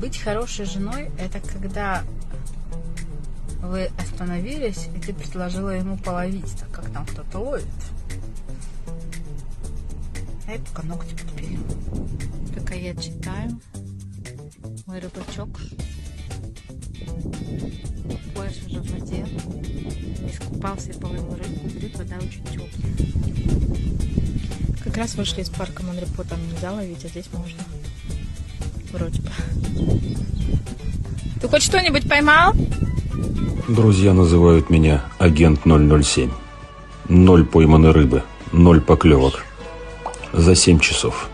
Быть хорошей женой – это когда вы остановились, и ты предложила ему половить, так как там кто-то ловит. А я пока ногти подпилю. Пока я читаю, мой рыбачок пояс уже в воде, искупался и половил рыбку, будет вода очень теплая. Как раз вышли из парка Монрепо, там нельзя ловить, а здесь можно. Вроде бы. Ты хоть что-нибудь поймал? Друзья называют меня агент 007. 0 пойманной рыбы, 0 поклевок. За 7 часов.